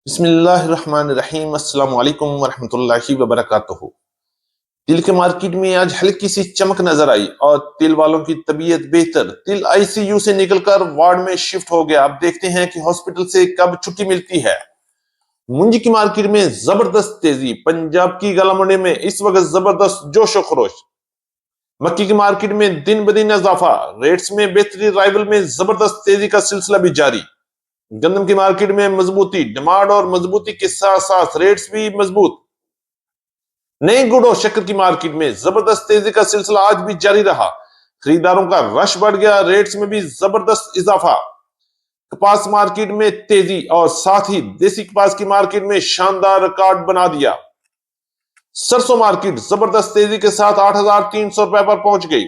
बिस्मिल्लाहिर्रहमानिर्रहीम अस्सलाम वालेकुम वरहमतुल्लाहि वबरकातुहू। तिल के मार्केट में आज हल्की सी चमक नजर आई और तिल वालों की तबीयत बेहतर। तिल आईसीयू से निकलकर वार्ड में शिफ्ट हो गया। अब देखते हैं कि हॉस्पिटल से कब छुट्टी मिलती है। मुंजी की मार्केट में जबरदस्त तेजी। पंजाब की गला मंडी में इस वक्त जबरदस्त जोशो खरोश। मक्की की मार्केट में दिन ब दिन इजाफा। रेट्स में बेहतरी, राइवल में जबरदस्त तेजी का सिलसिला भी जारी। गंदम की मार्केट में मजबूती, डिमांड और मजबूती के साथ साथ रेट्स भी मजबूत। नई गुड़ और शक्कर की मार्केट में जबरदस्त तेजी का सिलसिला आज भी जारी रहा। खरीदारों का रश बढ़ गया, रेट्स में भी जबरदस्त इजाफा। कपास मार्केट में तेजी और साथ ही देसी कपास की मार्केट में शानदार रिकॉर्ड बना दिया। सरसों मार्केट जबरदस्त तेजी के साथ 8,300 रुपए पर पहुंच गई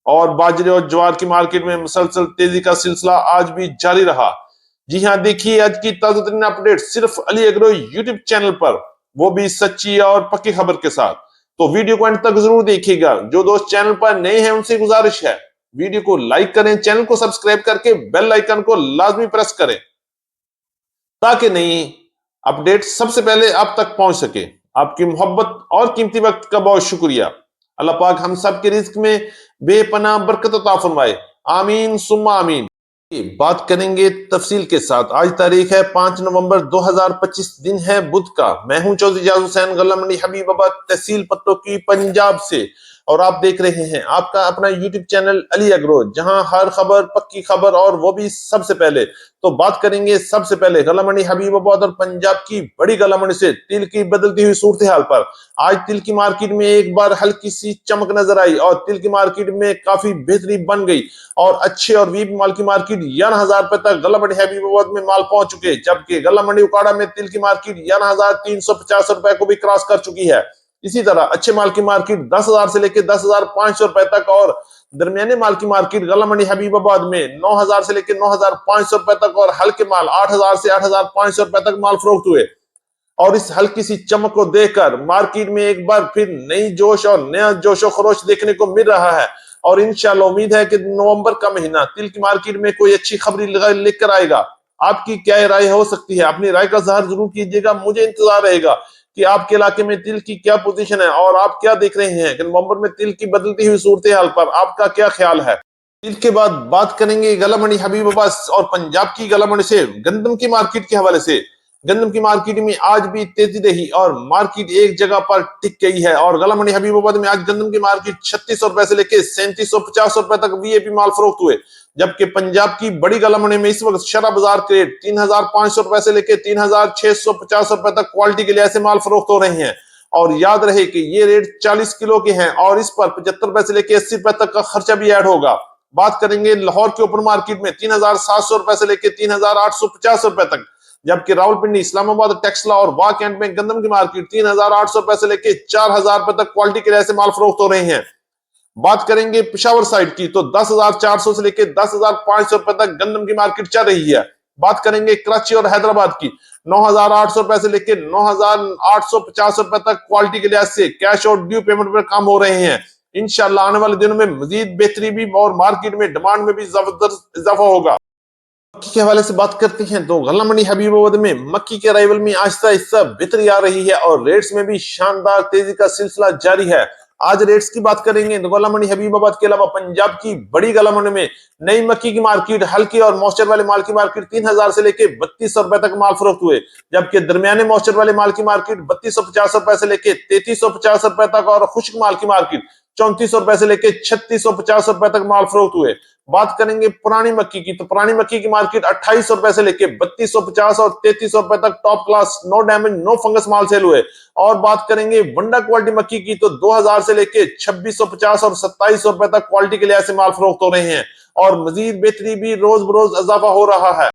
और बाजरे और ज्वार की मार्केट में मुसलसल तेजी का सिलसिला आज भी जारी रहा। जी हाँ, देखिए आज की ताजा तरीन अपडेट सिर्फ अली एग्रो यूट्यूब चैनल पर, वो भी सच्ची और पक्की खबर के साथ। तो वीडियो को अंत तक जरूर देखिएगा। जो दोस्त चैनल पर नए हैं उनसे गुजारिश है वीडियो को लाइक करें, चैनल को सब्सक्राइब करके बेल आइकन को लाजमी प्रेस करें ताकि नई अपडेट सबसे पहले आप तक पहुंच सके। आपकी मोहब्बत और कीमती वक्त का बहुत शुक्रिया। अल्लाह पाक हम सब के रिज्क में बेपनाह बरकत अता फरमाए। आमीन सुम्मा आमीन। बात करेंगे तफसील के साथ। आज तारीख है 5 नवंबर 2025, दिन है बुध का। मैं हूं चौधरी इजाज हुसैन, गला मंडी हबीबाबाद, तहसील पत्तों की, पंजाब से। और आप देख रहे हैं आपका अपना यूट्यूब चैनल अली एग्रो, जहां हर खबर पक्की खबर और वो भी सबसे पहले। तो बात करेंगे सबसे पहले गला मंडी हबीबाबाद और पंजाब की बड़ी गला मंडी से तिल की बदलती हुई सूरत हाल पर। आज तिल की मार्केट में एक बार हल्की सी चमक नजर आई और तिल की मार्केट में काफी बेहतरी बन गई और अच्छे और वीप माल की मार्केट 11,000 रुपए तक गला मंडी हबीबाबाद में माल पहुंच चुके, जबकि गला मंडी उकाड़ा में तिल की मार्केट 11,350 रुपए को भी क्रॉस कर चुकी है। इसी तरह अच्छे माल की मार्केट 10,000 से लेकर 10,500 रुपए तक और दरमियाने माल की मार्केट गला मंडी हबीबाबाद में 9,000 से लेकर 9,500 रुपए तक और हल्के माल 8,000 से 8,500 रुपए तक माल फरोख्त हुए। और इस हल्की सी चमक को देखकर मार्केट में एक बार फिर नई जोश और नया जोशो खरोश देखने को मिल रहा है और इंशाल्लाह उम्मीद है कि नवंबर का महीना तिल की मार्केट में कोई अच्छी खबरी लेकर आएगा। आपकी क्या राय हो सकती है? अपनी राय का इजहार जरूर कीजिएगा। मुझे इंतजार रहेगा कि आपके इलाके में तिल की क्या पोजीशन है और आप क्या देख रहे हैं कि नवंबर में तिल की बदलती हुई सूरत हाल पर आपका क्या ख्याल है। तिल के बाद बात करेंगे गला मंडी हबीबाबाद और पंजाब की गला मंडी से गंदम की मार्केट के हवाले से। गंदम की मार्केट में आज भी तेजी रही और मार्केट एक जगह पर टिक गई है और गला मंडी हबीबाबाद में आज गंदम की मार्केट 3600 रुपए से लेकर 3750 रुपए तक वीआईपी माल फरोख्त हुए, जबकि पंजाब की बड़ी गला मंडी में इस वक्त शरा बाजार के रेट 3,500 रुपए से लेकर 3,650 रुपए तक क्वालिटी के लिए ऐसे माल फरोख्त हो रहे हैं। और याद रहे कि ये रेट 40 किलो के हैं और इस पर 75 रुपए से लेकर 80 रुपए तक का खर्चा भी ऐड होगा। बात करेंगे लाहौर के ओपन मार्केट में 3,700 रुपए से लेकर 3,850 रुपए तक, जबकि रावलपिंडी, इस्लामाबाद, टेक्सला और वाह कैंट में गंदम की मार्केट 3,800 रुपए से लेकर 4,000 रुपए तक क्वालिटी के ऐसे माल फरोख्त हो रहे हैं। बात करेंगे पिशावर साइड की तो 10,400 से लेकर 10,500 रुपए तक गंदम की मार्केट चल रही है। बात करेंगे कराची और हैदराबाद की 9,800 रुपए से लेकर 9,850 रुपए तक क्वालिटी के लिहाज से कैश और ड्यू पेमेंट पर काम हो रहे हैं। इंशाल्लाह आने वाले दिनों में मजीद बेहतरी भी और मार्केट में डिमांड में भी जबरदस्त इजाफा होगा। मक्की के हवाले से बात करते हैं तो गला मंडी हबीबाबाद में मक्की के अराइवल में आहिस्ता आहिस्ता बेहतरी आ रही है और रेट्स में भी शानदार तेजी का सिलसिला जारी है। आज रेट्स की बात करेंगे तो गला मंडी हबीबाबाद के अलावा पंजाब की बड़ी गला मंडी में नई मक्की की मार्केट, हल्की और मॉइस्चर वाले माल की मार्केट 3,000 से लेकर 3,200 रुपए तक माल फरोख्त हुए, जबकि दरमियाने मॉइस्चर वाले माल की मार्केट 3,250 रुपए से लेकर 3,350 रुपए तक और खुश्क माल की मार्केट 3,400 रुपए से लेकर 3,650 रुपए तक माल फरोख्त हुए। बात करेंगे पुरानी मक्की की तो पुरानी मक्की की मार्केट 2,800 रुपए से लेकर 3,250 और 3,300 रुपए तक top class no damage no fungus माल सेल हुए। और बात करेंगे वंडा क्वालिटी मक्की की तो 2,000 से लेकर 2,650 और 2,700 रुपए तक क्वालिटी के लिए ऐसे माल फरोख्त हो रहे हैं और मजीद बेहतरी भी रोज बरोज इजाफा हो रहा है।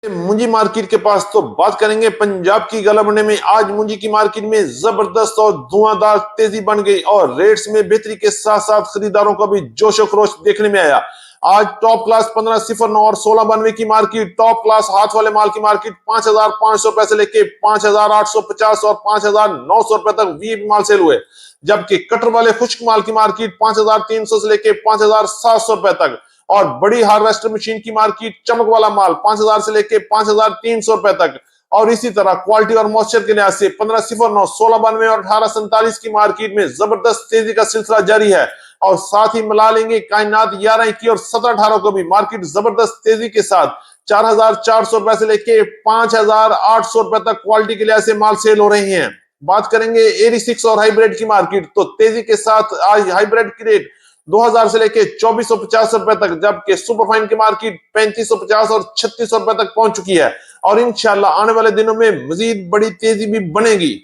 मुंजी मार्केट के पास तो बात करेंगे पंजाब की गला मंडी में आज मुंजी की मार्केट में जबरदस्त और धुआंधार तेजी बन गई और रेट्स में बेहतरी के साथ साथ खरीदारों का भी जोशो खरोश देखने में आया। आज टॉप क्लास 1509 और 1692 की मार्केट, टॉप क्लास हाथ वाले माल की मार्केट 5,500 रुपए से लेके 5,850 और 5,900 रुपए तक वीआईपी माल सेल हुए, जबकि कटर वाले खुश्क माल की मार्केट 5,300 से लेके 5,700 रुपए तक और बड़ी हार्वेस्टर मशीन की मार्केट चमक वाला माल 5,000 से लेके 5,300 रुपए तक और इसी तरह क्वालिटी और मॉइस्चर के लिहाज से 1509, 1692 और 1847 की मार्केट में जबरदस्त तेजी का सिलसिला जारी है। और साथ ही मिला लेंगे कायनात 11 की और 17-18 को भी मार्केट जबरदस्त तेजी के साथ 4400 रुपए से लेके 5800 रुपए तक क्वालिटी के लिहाज से माल सेल हो रही है। बात करेंगे एरी 6 और हाइब्रिड की मार्केट, तो तेजी के साथ आज हाइब्रिड की रेट 2000 से लेके 2450 रुपए तक, जबकि सुपरफाइन की मार्केट 3550 और 3600 रुपए तक पहुंच चुकी है। और इंशाल्लाह आने वाले दिनों में मजीद बड़ी तेजी भी बनेगी।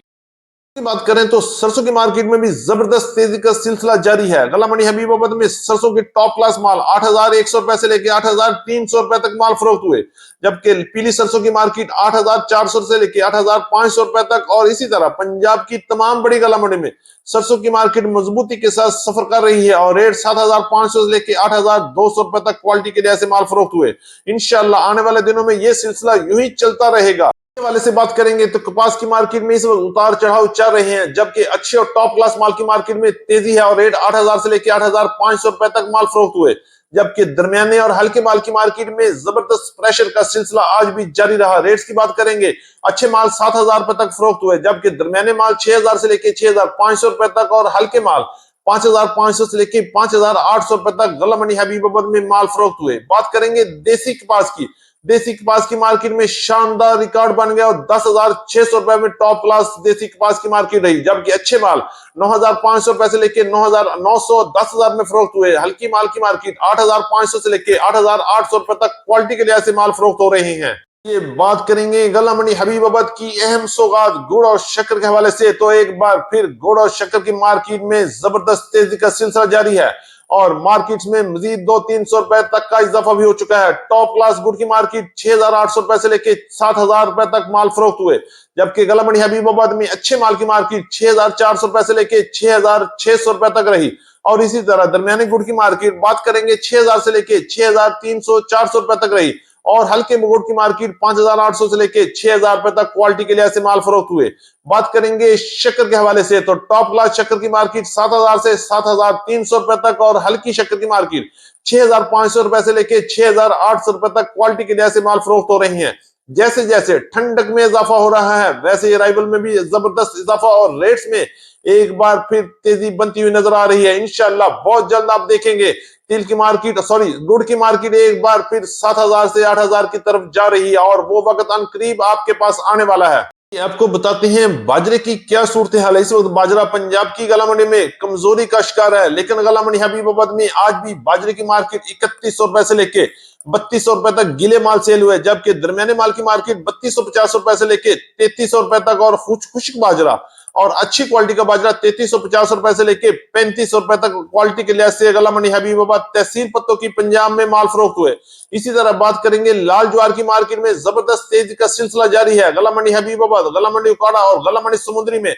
बात करें तो सरसों की मार्केट में भी जबरदस्त तेजी का सिलसिला जारी है। गला मंडी हबीबाबाद में सरसों के टॉप क्लास माल 8100 रुपए से लेकर 8300 रुपए तक माल फरोख्त हुए, जबकि पीली सरसों की मार्केट 8400 से लेकर 8500 रुपए तक। और इसी तरह पंजाब की तमाम बड़ी गला मंडी में सरसों की मार्केट मजबूती के साथ सफर कर रही है और रेट 7500 से लेकर 8200 रुपए तक क्वालिटी के लिहाज से माल फरोख्त हुए। इंशाल्लाह आने वाले दिनों में यह सिलसिला यूं ही चलता रहेगा। वाले से बात करेंगे तो कपास की मार्केट में इस वक्त उतार चढ़ाव चल रहे हैं, जबकि अच्छे और टॉप क्लास माल की मार्केट में तेजी है और रेट 8000 से लेकर 8500 रुपए तक माल फरोख्त हुए, जबकि दरमियाने और हल्के माल की मार्केट में जबरदस्त प्रेशर का सिलसिला आज भी जारी रहा। रेट्स की बात करेंगे, अच्छे माल 7000 रुपए तक फरोख्त हुए, जबकि दरमियाने माल 6000 से लेकर 6500 रुपए तक और हल्के माल 5500 से लेकर 5800 रुपए तक गला मंडी हबीबाबाद में माल फरोख्त हुए। बात करेंगे देसी कपास की, देसी कपास की मार्केट में शानदार रिकॉर्ड बन गया और 10,600 रुपए में टॉप क्लास देसी कपास की मार्केट रही, जबकि अच्छे माल 9,500 रुपए से लेकर 9,900 10,000 में फरोख्त हुए। हल्की माल की मार्केट 8,500 से लेकर 8,800 रुपए तक क्वालिटी के लिहाज से माल फरोख्त हो रहे हैं। ये बात करेंगे गला मंडी हबीबाबाद की अहम सौगात गुड़ और शक्कर के हवाले से, तो एक बार फिर गुड़ और शक्कर की मार्केट में जबरदस्त तेजी का सिलसिला जारी है और मार्केट्स में मजीद 200-300 रुपए तक का इजाफा भी हो चुका है। टॉप क्लास गुड़ की मार्केट 6800 रुपए से लेकर 7000 रुपए तक माल फरोख्त हुए, जबकि गला मंडी हबीबाबाद में अच्छे माल की मार्केट 6400 रुपए से लेकर 6600 रुपए तक रही। और इसी तरह दरमियानी गुड़ की मार्केट बात करेंगे 6000 से लेकर 6300 400 रुपए तक रही और हल्के गुड़ की मार्केट 5800 से लेकर 6000 रुपए तक क्वालिटी के लिहाज से माल फरोख्त हुए। बात करेंगे शक्कर के हवाले से, तो टॉप क्लास शक्कर की मार्केट 7000 से 7300 रुपए तक और हल्की शक्कर की मार्केट 6500 रुपए से लेकर 6800 रुपए तक क्वालिटी के लिहाज से माल फरोख्त हो रही है। जैसे जैसे ठंडक में इजाफा हो रहा है, वैसे ही राइवल में भी जबरदस्त इजाफा और रेट्स में एक बार फिर तेजी बनती हुई नजर आ रही है। इंशाल्लाह बहुत जल्द आप देखेंगे तिल की मार्केट गुड़ की मार्केट एक बार फिर 7000 से 8000 की तरफ जा रही है और वो वक्त अनकरीब आपके पास आने वाला है। आपको बताते हैं बाजरे की क्या सूरत हाल है। इस वक्त बाजरा पंजाब की गला मंडी में कमजोरी का शिकार है, लेकिन गला मंडी हबीबाबाद में आज भी बाजरे की मार्केट 3100 रुपए से लेके 3200 रुपए तक गीले माल सेल हुए, जबकि दरमियाने माल की मार्केट 3250 रुपए से लेके 3300 रुपए तक और खुश्क बाजरा और अच्छी क्वालिटी का बाजरा 3350 रुपए से लेके 3500 रुपए तक क्वालिटी के लिहाज से गला मंडी हबीबाबाद तहसील पत्तों की पंजाब में माल फरोख्त हुए। इसी तरह बात करेंगे लाल ज्वार की मार्केट में जबरदस्त तेजी का सिलसिला जारी है। गला मंडी हबीबाबाद, गला मंडी उकाड़ा और गला मंडी समुद्री में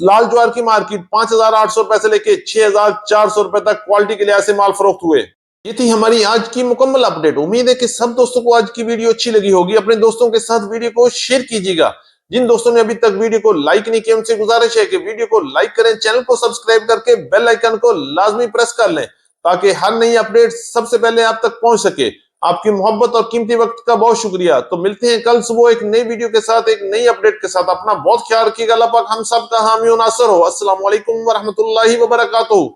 लाल ज्वार की मार्केट 5800 रुपए से लेके 6400 रुपए तक क्वालिटी के लिहाज से माल फरोख्त हुए। ये थी हमारी आज की मुकम्मल अपडेट। उम्मीद है कि सब दोस्तों को आज की वीडियो अच्छी लगी होगी। अपने दोस्तों के साथ वीडियो को शेयर कीजिएगा। जिन दोस्तों ने अभी तक वीडियो को लाइक नहीं किया उनसे गुजारिश है कि वीडियो को लाइक करें, चैनल को सब्सक्राइब करके बेल आइकन को लाजमी प्रेस कर लें ताकि हर नई अपडेट सबसे पहले आप तक पहुंच सके। आपकी मोहब्बत और कीमती वक्त का बहुत शुक्रिया। तो मिलते हैं कल सुबह एक नई वीडियो के साथ, एक नई अपडेट के साथ। अपना बहुत ख्याल रखिएगा। अल्लाह पाक हम सब का हामी और नासर हो। अस्सलाम वालेकुम व रहमतुल्लाहि व बरकातहू।